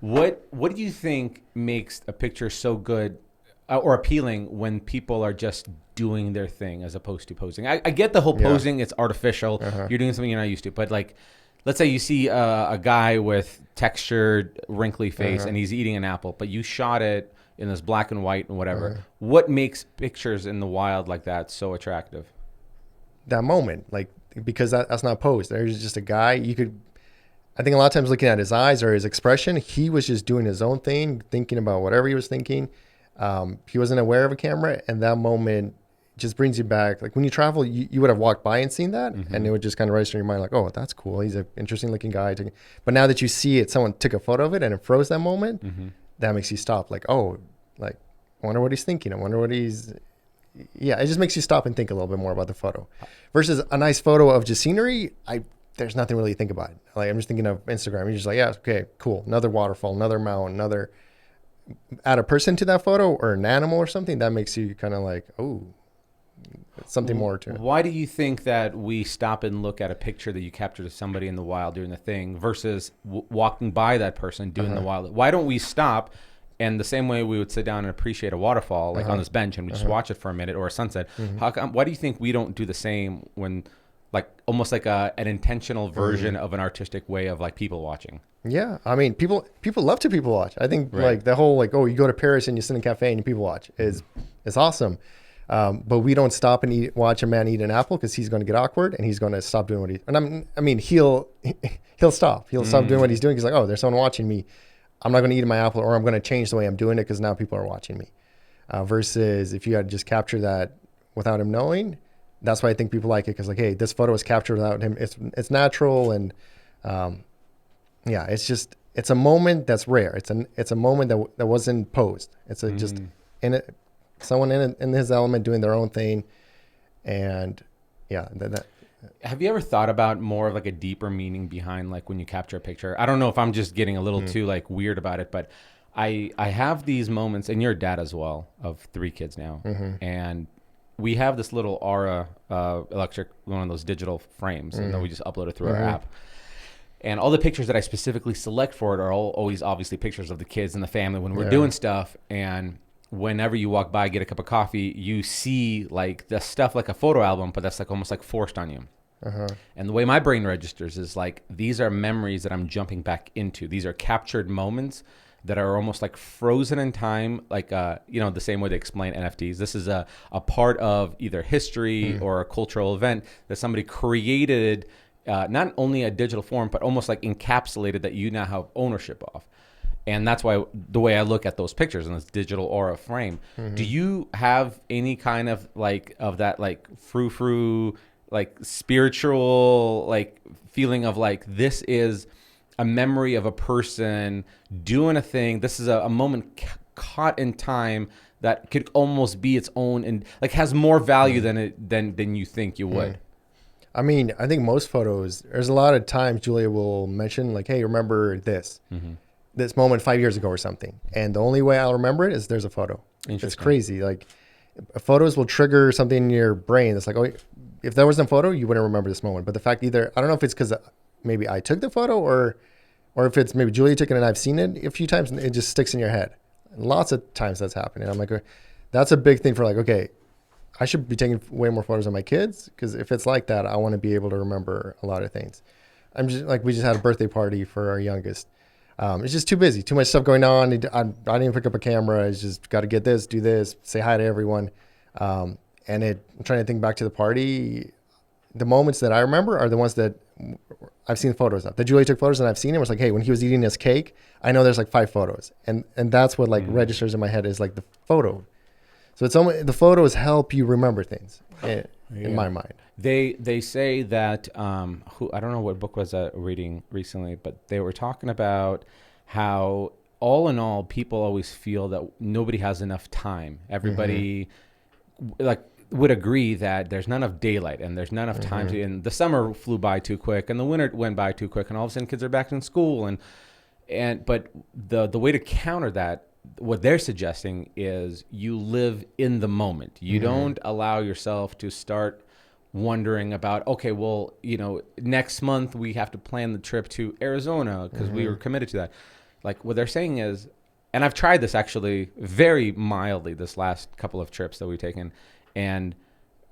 What do you think makes a picture so good or appealing when people are just doing their thing as opposed to posing? I get the whole posing; it's artificial. You're doing something you're not used to. But like, let's say you see a guy with textured, wrinkly face, and he's eating an apple, but you shot it in this black and white and whatever. What makes pictures in the wild like that so attractive? That moment, like, because that's not posed. There's just a guy. I think a lot of times looking at his eyes or his expression, he was just doing his own thing, thinking about whatever he was thinking. He wasn't aware of a camera, and that moment just brings you back. Like when you travel, you would have walked by and seen that, and it would just kind of register in your mind, like, oh, that's cool. He's an interesting looking guy. But now that you see it, someone took a photo of it and it froze that moment, that makes you stop. Like, oh, like, I wonder what he's thinking. I wonder what he's... Yeah, it just makes you stop and think a little bit more about the photo. Versus a nice photo of just scenery, there's nothing really to think about. Like, I'm just thinking of Instagram. You're just like, yeah, okay, cool. Another waterfall, another mountain, add a person to that photo or an animal or something. That makes you kind of like, oh, something more to it. Why do you think that we stop and look at a picture that you captured of somebody in the wild doing the thing versus walking by that person doing the wild? Why don't we stop? And the same way we would sit down and appreciate a waterfall, like on this bench, and we just watch it for a minute, or a sunset. Why do you think we don't do the same when, like, almost like an intentional version of an artistic way of like people watching? Yeah, I mean, people love to people watch. I think like the whole like, oh, you go to Paris and you sit in a cafe and you people watch is awesome. But we don't stop and watch a man eat an apple because he's going to get awkward and he's going to stop doing what he. And I mean, he'll stop. He'll stop doing what he's doing. He's like, oh, there's someone watching me. I'm not going to eat my apple, or I'm going to change the way I'm doing it because now people are watching me. Versus if you had to just capture that without him knowing, that's why I think people like it, because like, hey, this photo was captured without him. It's natural, and yeah, it's a moment that's rare. It's a moment that wasn't posed. It's just someone in his element doing their own thing, and yeah, that. Have you ever thought about more of like a deeper meaning behind like when you capture a picture? I don't know if I'm just getting a little too like weird about it, but I have these moments, and you're a dad as well of 3 kids now, and we have this little Aura electric, one of those digital frames, and then we just upload it through our app. And all the pictures that I specifically select for it are always obviously pictures of the kids and the family when we're doing stuff. And whenever you walk by, get a cup of coffee, you see like the stuff like a photo album, but that's like almost like forced on you. And the way my brain registers is like, these are memories that I'm jumping back into. These are captured moments that are almost like frozen in time, like, the same way they explain NFTs. This is a part of either history or a cultural event that somebody created, not only a digital form, but almost like encapsulated that you now have ownership of. And that's why the way I look at those pictures in this digital Aura frame. Do you have any kind of like of that like frou-frou, like spiritual like feeling of like, this is a memory of a person doing a thing? This is a moment caught in time that could almost be its own and like has more value than you think you would. I mean, I think most photos, there's a lot of times Julia will mention like, hey, remember this moment 5 years ago or something. And the only way I'll remember it is there's a photo. It's crazy. Like, photos will trigger something in your brain that's like, oh, if there wasn't a photo, you wouldn't remember this moment. But the fact I don't know if it's because maybe I took the photo or if it's maybe Julia took it and I've seen it a few times and it just sticks in your head. Lots of times that's happening. I'm like, that's a big thing for like, okay, I should be taking way more photos of my kids, because if it's like that, I want to be able to remember a lot of things. I'm just like, we just had a birthday party for our youngest. It's just too busy, too much stuff going on. I didn't even pick up a camera. It's just got to get this, do this, say hi to everyone. I'm trying to think back to the party. The moments that I remember are the ones that I've seen photos of. That Julie took photos and I've seen it. It was like, hey, when he was eating his cake, I know there's like 5 photos. And that's what like registers in my head is like the photo. So it's only the photos help you remember things in my mind. They say that I don't know what book was I reading recently, but they were talking about how all in all, people always feel that nobody has enough time. Everybody like would agree that there's not enough daylight and there's not enough time to, and the summer flew by too quick and the winter went by too quick and all of a sudden kids are back in school but the way to counter that, what they're suggesting is you live in the moment. You don't allow yourself to start wondering about, okay, well, next month we have to plan the trip to Arizona because we were committed to that. like what they're saying is, and I've tried this actually very mildly this last couple of trips that we've taken, and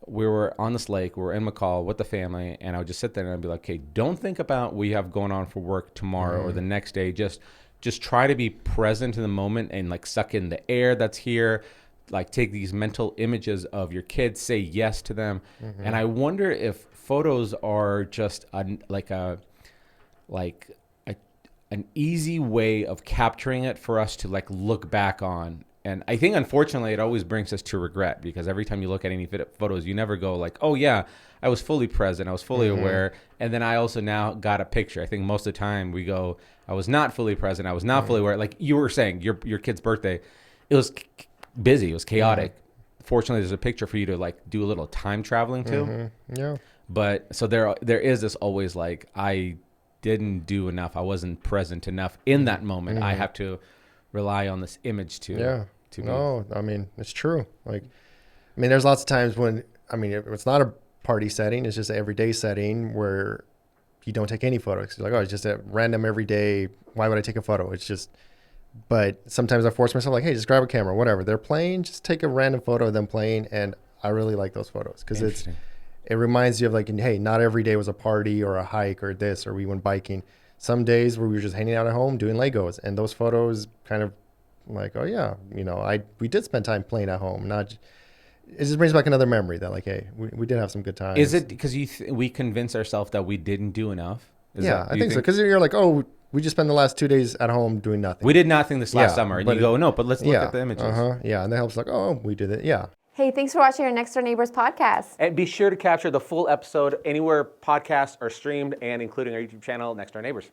we were on this lake, we were in McCall with the family, and I would just sit there and I'd be like, okay, don't think about what you have going on for work tomorrow or the next day. Just try to be present in the moment and like suck in the air that's here. Like take these mental images of your kids, say yes to them. And I wonder if photos are just an easy way of capturing it for us to like look back on. And I think, unfortunately, it always brings us to regret, because every time you look at any photos, you never go like, oh, yeah, I was fully present. I was fully aware. And then I also now got a picture. I think most of the time we go, I was not fully present. I was not fully aware. Like you were saying, your kid's birthday, it was busy. It was chaotic. Fortunately, there's a picture for you to like do a little time traveling to. Yeah. But so there is this always like, I didn't do enough. I wasn't present enough in that moment. I have to rely on this image to be. No, I mean, it's true. Like, I mean, there's lots of times when, I mean, it's not a party setting, it's just an everyday setting where you don't take any photos. You're like, oh, it's just a random everyday, why would I take a photo? It's just, but sometimes I force myself like, hey, just grab a camera, whatever. They're playing, just take a random photo of them playing. And I really like those photos because it reminds you of like, hey, not every day was a party or a hike or this, or we went biking. Some days where we were just hanging out at home doing Legos, and those photos kind of like, oh yeah, you know, we did spend time playing at home. It just brings back another memory that like, hey, we did have some good times. Is it because we convince ourselves that we didn't do enough? I think so. Because you're like, oh, we just spent the last 2 days at home doing nothing. We did nothing this last summer, and you go, no, but let's look at the images. Yeah, and that helps. Like, oh, we did it. Yeah. Hey, thanks for watching our Next Door Neighbors podcast. And be sure to capture the full episode anywhere podcasts are streamed, and including our YouTube channel, Next Door Neighbors.